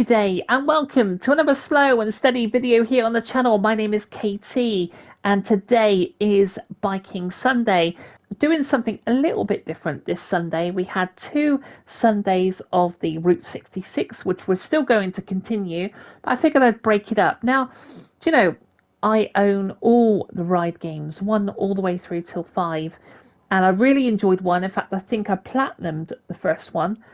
G'day and welcome to another slow and steady video here on the channel. My name is KT and today is Biking Sunday. Doing something a little bit different this Sunday. We had 2 Sundays of the Route 66 which we're still going to continue, but I figured I'd break it up. Now, do you know, I own all the ride games, 1 all the way through till 5, and I really enjoyed 1. In fact, I think I platinumed the first one.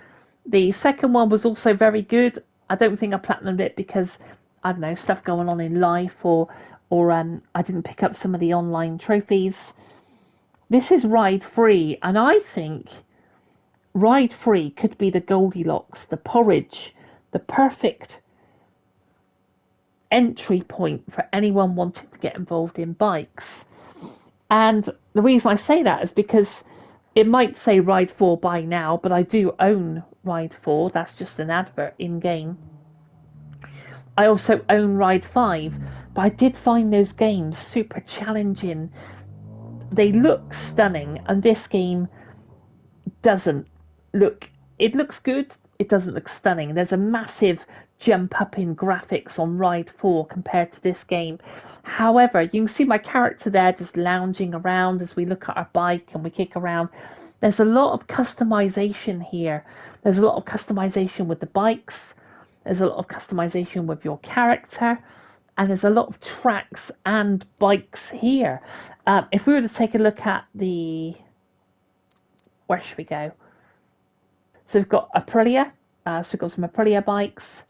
The second one was also very good. I don't think I platinumed it because, I don't know, stuff going on in life, or I didn't pick up some of the online trophies. This is Ride Free, and I think Ride Free could be the Goldilocks, the porridge, the perfect entry point for anyone wanting to get involved in bikes. And the reason I say that is because it might say Ride 4 buy now, but I do own Ride 4. That's just an advert in-game. I also own Ride 5, but I did find those games super challenging. They look stunning, and this game doesn't look... It looks good, it doesn't look stunning. There's a massive jump up in graphics on Ride 4 compared to this game. However, you can see my character there just lounging around as we look at our bike and we kick around. There's a lot of customization here. There's a lot of customization with the bikes. There's a lot of customization with your character. And there's a lot of tracks and bikes here. If we were to take a look at the... Where should we go? So we've got Aprilia. So we've got some Aprilia bikes.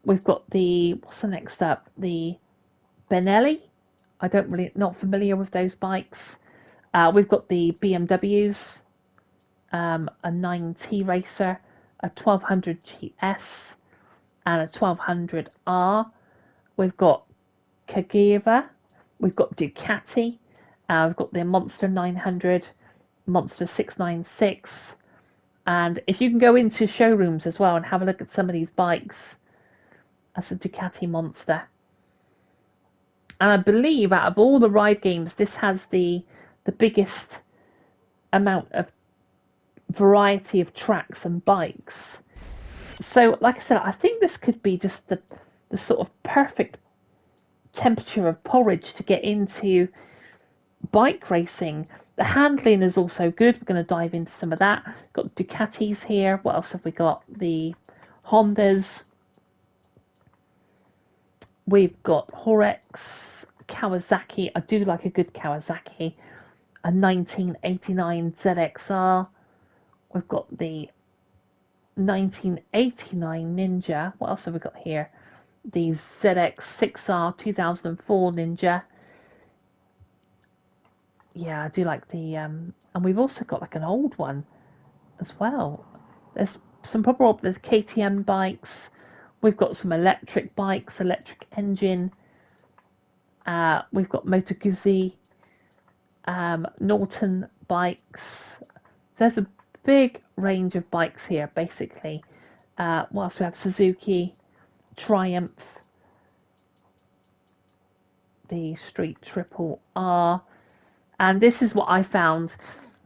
We've got the... What's the next up? The Benelli. Not familiar with those bikes. We've got the BMWs. A 9T Racer, a 1200 GS, and a 1200R. We've got Kageva, we've got Ducati, we've got the Monster 900, Monster 696, and if you can go into showrooms as well and have a look at some of these bikes, that's a Ducati Monster. And I believe out of all the ride games, this has the biggest amount of variety of tracks and bikes. So like I said, I think this could be just the sort of perfect temperature of porridge to get into bike racing. The handling is also good. We're going to dive into some of that. Got Ducatis here. What else have we got? The Hondas. We've got Horex, Kawasaki. I do like a good Kawasaki. A 1989 ZXR. We've got the 1989 Ninja. What else have we got here? The ZX6R 2004 Ninja. Yeah, I do like the... and we've also got like an old one as well. There's some proper the KTM bikes. We've got some electric bikes, electric engine. We've got Moto Guzzi, Norton bikes. So there's a big range of bikes here, basically. Whilst we have Suzuki, Triumph, the Street Triple R, and this is what I found.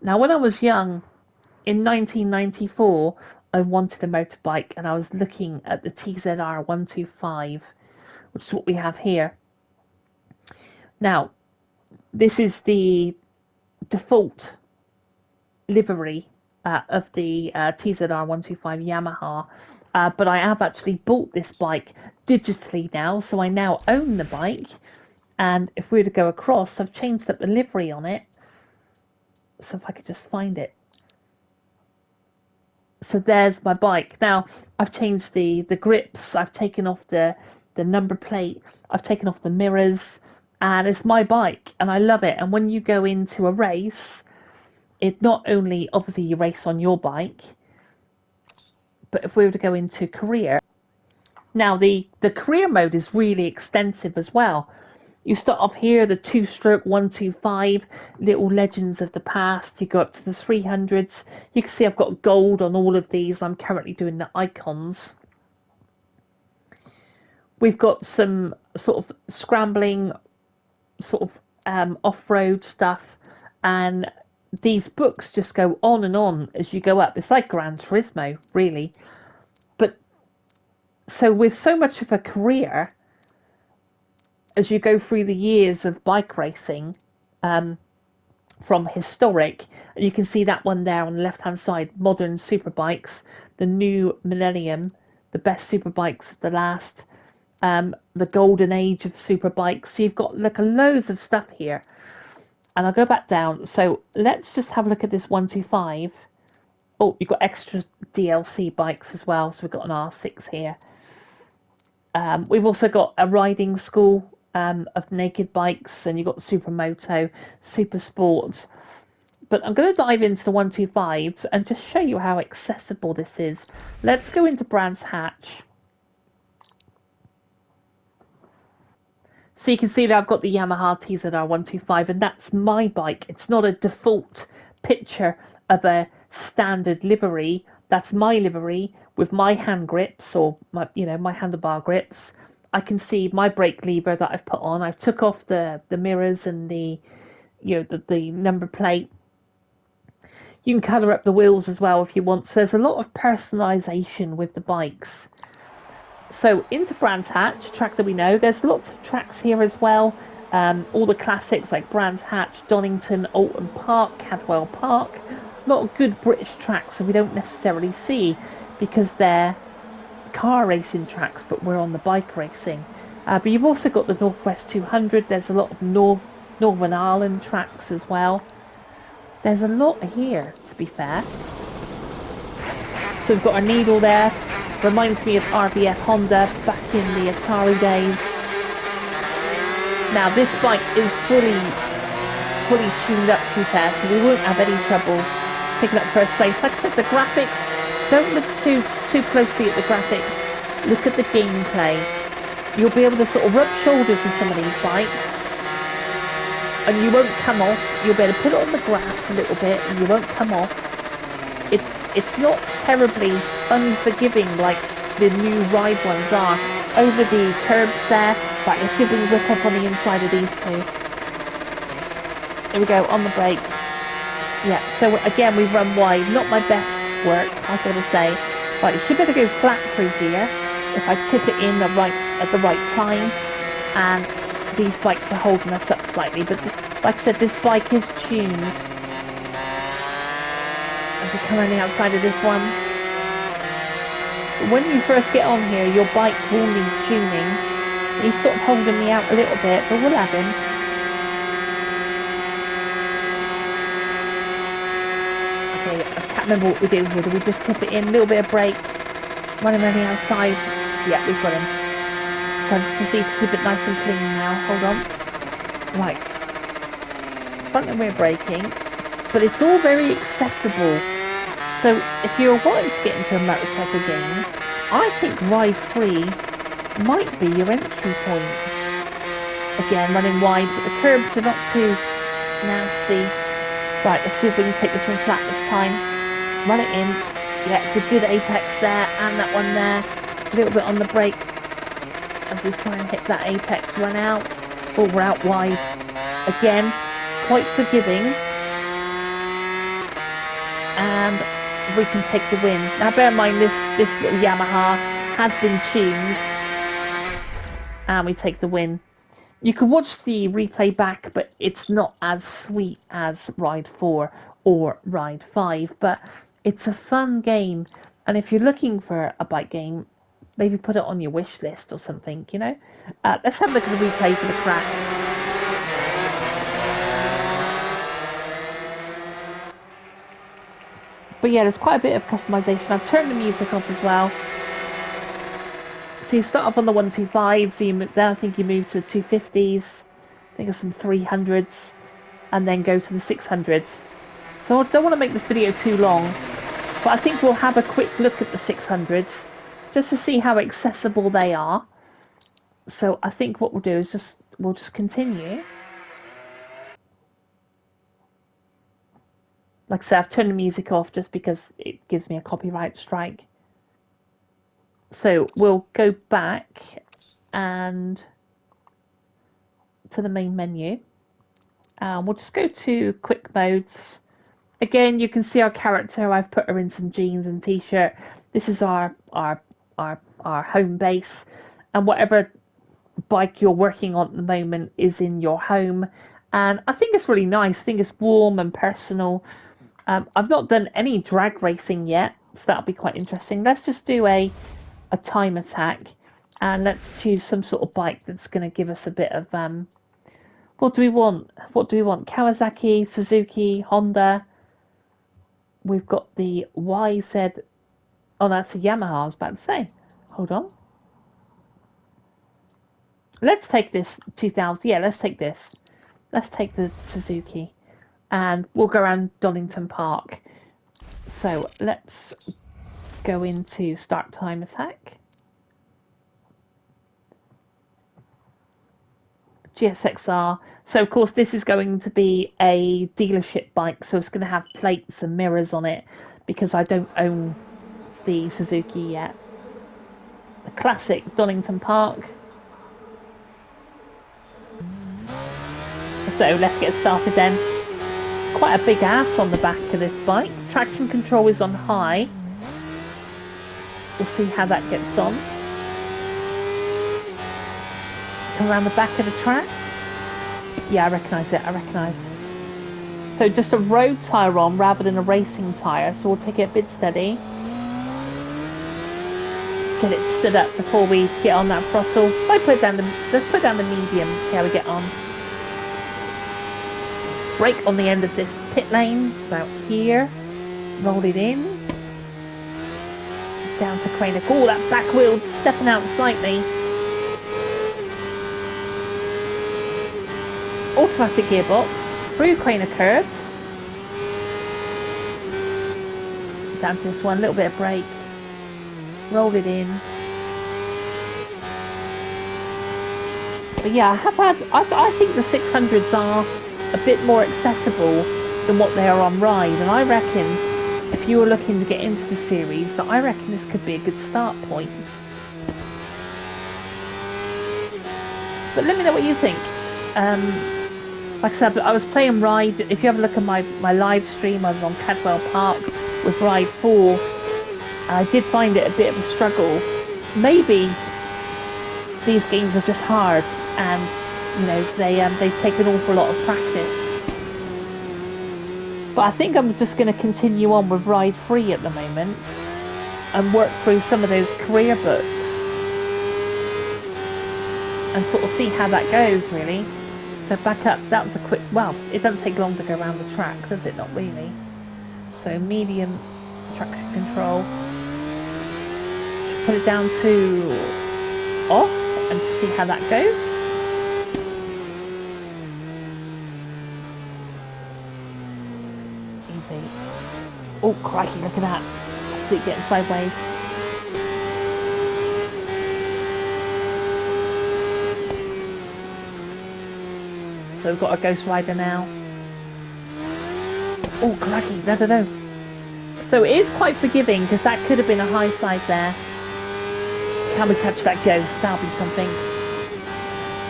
Now, when I was young, in 1994, I wanted a motorbike, and I was looking at the TZR 125, which is what we have here. Now, this is the default livery of the TZR 125 Yamaha, but I have actually bought this bike digitally now, so I now own the bike. And if we were to go across, I've changed up the livery on it. So if I could just find it. So there's my bike. Now, I've changed the grips. I've taken off the number plate. I've taken off the mirrors. And it's my bike. And I love it. And when you go into a race, it not only, obviously, you race on your bike, but if we were to go into career. Now, the career mode is really extensive as well. You start off here, the 2-stroke 125, little legends of the past. You go up to the 300s. You can see I've got gold on all of these. I'm currently doing the icons. We've got some sort of scrambling, sort of off-road stuff. And these books just go on and on as you go up. It's like Gran Turismo, really. But So with so much of a career, as you go through the years of bike racing, um, from historic, and you can see that one there on the left hand side, modern superbikes, the new millennium, the best superbikes of the last, the golden age of superbikes. So you've got like loads of stuff here. And I'll go back down. So let's just have a look at this 125. Oh, you've got extra DLC bikes as well. So we've got an R6 here. We've also got a riding school of naked bikes, and you've got Supermoto, Super Sport. But I'm going to dive into the 125s and just show you how accessible this is. Let's go into Brands Hatch. So you can see that I've got the Yamaha TZR 125, and that's my bike. It's not a default picture of a standard livery. That's my livery with my hand grips, or my, my handlebar grips. I can see my brake lever that I've put on. I've took off the mirrors and the number plate. You can colour up the wheels as well if you want. So there's a lot of personalisation with the bikes. So into Brands Hatch, track that we know. There's lots of tracks here as well. All the classics like Brands Hatch, Donnington, Alton Park, Cadwell Park. A lot of good British tracks that we don't necessarily see because they're car racing tracks, but we're on the bike racing. But you've also got the Northwest 200. There's a lot of Northern Ireland tracks as well. There's a lot here, to be fair. So we've got our needle there. Reminds me of RBF Honda back in the Atari days. Now this bike is fully tuned up, to be fair, so we won't have any trouble picking up first place. Like I said, the graphics, don't look too closely at the graphics. Look at the gameplay. You'll be able to sort of rub shoulders with some of these bikes, and you won't come off. You'll be able to put it on the grass a little bit, and you won't come off. It's not terribly unforgiving like the new ride ones are. Over the curbs there, right, let's see if we can whip up on the inside of these two. Here we go, on the brake. Yeah, so again we've run wide, not my best work, I've got to say. Right, you should be able to go flat through here if I tip it in at the right time, and these bikes are holding us up slightly, but like I said, this bike is tuned. As we come on the outside of this one. When you first get on here, your bike will need tuning. He's sort of holding me out a little bit, but we'll have him. Okay, I can't remember what we do here. Do we just tip it in, a little bit of brake, run him around the outside? Yeah, we've got him. So I can see to keep it nice and clean now. Hold on. Right. Front and rear braking. But it's all very accessible. So if you're wanting to get into a motorcycle game, I think Ride 3 might be your entry point. Again, running wide, but the curbs are not too nasty. Right, let's see if we can take this one flat this time. Run it in. Yeah, it's a good apex there, and that one there. A little bit on the brake as we try and hit that apex run out. Oh, we're out wide. Again, quite forgiving. And we can take the win. Now bear in mind this little Yamaha has been tuned, and we take the win. You can watch the replay back, but it's not as sweet as Ride 4 or Ride 5, but it's a fun game, and if you're looking for a bike game, maybe put it on your wish list or something, Let's have a look at the replay for the crash. But yeah, there's quite a bit of customization. I've turned the music off as well. So you start off on the 125s, so then I think you move to the 250s, I think of some 300s, and then go to the 600s. So I don't want to make this video too long, but I think we'll have a quick look at the 600s, just to see how accessible they are. So I think what we'll do is we'll just continue. Like I said, I've turned the music off just because it gives me a copyright strike. So we'll go back and to the main menu. We'll just go to quick modes. Again, you can see our character. I've put her in some jeans and t-shirt. This is our our home base, and whatever bike you're working on at the moment is in your home. And I think it's really nice. I think it's warm and personal. I've not done any drag racing yet, so that'll be quite interesting. Let's just do a time attack, and let's choose some sort of bike that's going to give us a bit of what do we want? What do we want? Kawasaki, Suzuki, Honda. We've got the YZ. Oh, that's a Yamaha. I was about to say. Hold on. Let's take this 2000. Yeah, let's take this. Let's take the Suzuki, and we'll go around Donnington Park. So let's go into start time attack. GSXR. So of course this is going to be a dealership bike, so it's going to have plates and mirrors on it because I don't own the Suzuki yet. The classic Donnington Park. So let's get started then. Quite a big ass on the back of this bike. Traction control is on high. We'll see how that gets on. Come around the back of the track. Yeah, I recognise it, I recognise. So just a road tyre on rather than a racing tyre, so we'll take it a bit steady. Get it stood up before we get on that throttle. Let's put down the medium, see how we get on. Brake on the end of this pit lane, about here. Roll it in. Down to Craner. Oh, that back wheel stepping out slightly. Automatic gearbox. Through Craner curves. Down to this one, little bit of brake. Roll it in. But yeah, I think the 600s are a bit more accessible than what they are on ride, and I reckon if you were looking to get into the series, that I reckon this could be a good start point. But let me know what you think. Like I said, I was playing Ride. If you have a look at my live stream, I was on Cadwell Park with Ride 4. I did find it a bit of a struggle. Maybe these games are just hard, and you know they take an awful lot of practice. But I think I'm just going to continue on with Ride 3 at the moment and work through some of those career books and sort of see how that goes, really. So back up, that was a quick, well, it doesn't take long to go around the track, does it? Not really. So medium traction control. Put it down to off and see how that goes. Easy. Oh, crikey, look at that. Absolutely getting sideways. So we've got a Ghost Rider now. Oh, crikey, no. So it is quite forgiving, because that could have been a high side there. Can we catch that Ghost? That'll be something.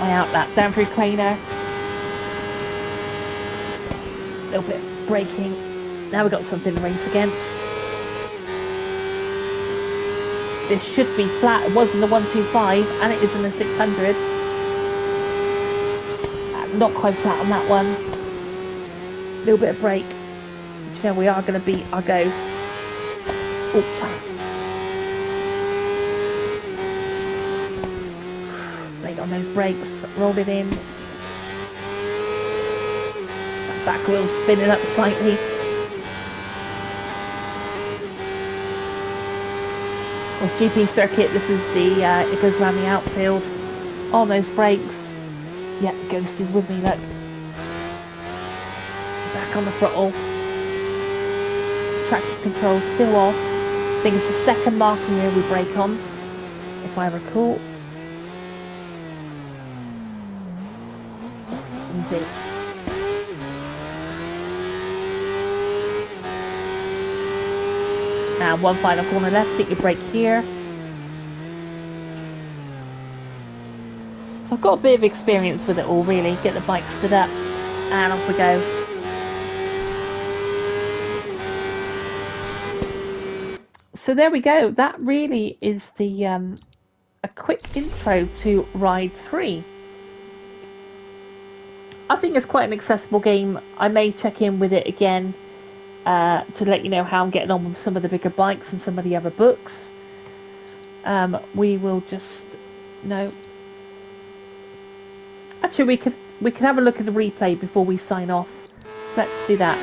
My outlap down through Craner. A little bit of braking. Now we've got something to race against. This should be flat. It was in the 125 and it is in the 600. Not quite flat on that one. A little bit of brake. You know, we are going to beat our Ghost. Brake on those brakes. Roll it in. That back wheel's spinning up slightly. Well, GP circuit, this is the, it goes around the outfield. On those brakes. Yeah, the Ghost is with me, look. Back on the throttle. Traction control still off. I think it's the second marking here we brake on, if I recall. Easy. And one final corner left, get your brake here. So I've got a bit of experience with it all, really. Get the bike stood up and off we go. So there we go. That really is the a quick intro to Ride 3. I think it's quite an accessible game. I may check in with it again to let you know how I'm getting on with some of the bigger bikes and some of the other books. We will just no. Actually, we could have a look at the replay before we sign off. Let's do that.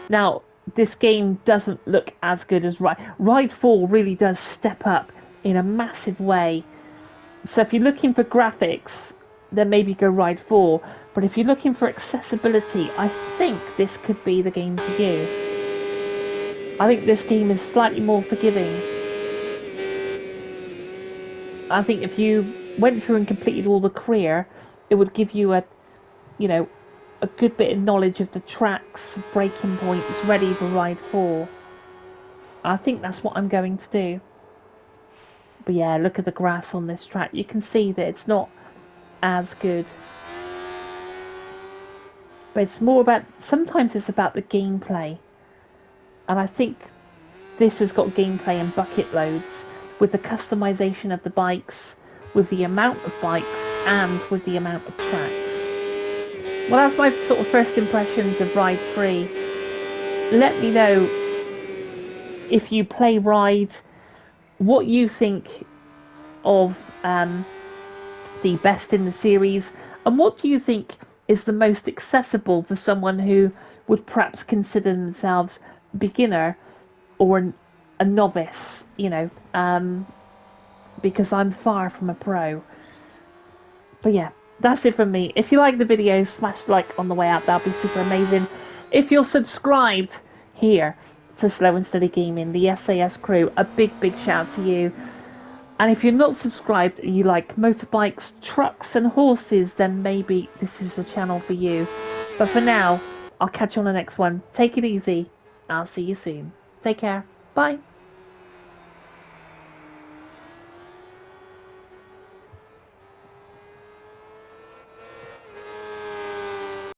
Now, this game doesn't look as good as Ride 4 really does step up in a massive way. So if you're looking for graphics, then maybe go Ride 4. But if you're looking for accessibility, I think this could be the game for you. I think this game is slightly more forgiving. I think if you went through and completed all the career, it would give you a good bit of knowledge of the tracks, braking points, ready for Ride 4. I think that's what I'm going to do. But yeah, look at the grass on this track. You can see that it's not as good. But it's more about, sometimes it's about the gameplay. And I think this has got gameplay in bucket loads, with the customization of the bikes, with the amount of bikes, and with the amount of tracks. Well, that's my sort of first impressions of Ride 3. Let me know if you play Ride, what you think of the best in the series, and what do you think is the most accessible for someone who would perhaps consider themselves beginner or a novice, because I'm far from a pro. But yeah, that's it from me. If you like the video, smash like on the way out. That'll be super amazing. If you're subscribed here to Slow and Steady Gaming, the SAS crew, a big shout out to you. And if you're not subscribed and you like motorbikes, trucks and horses, then maybe this is a channel for you. But for now, I'll catch you on the next one. Take it easy. I'll see you soon. Take care. Bye.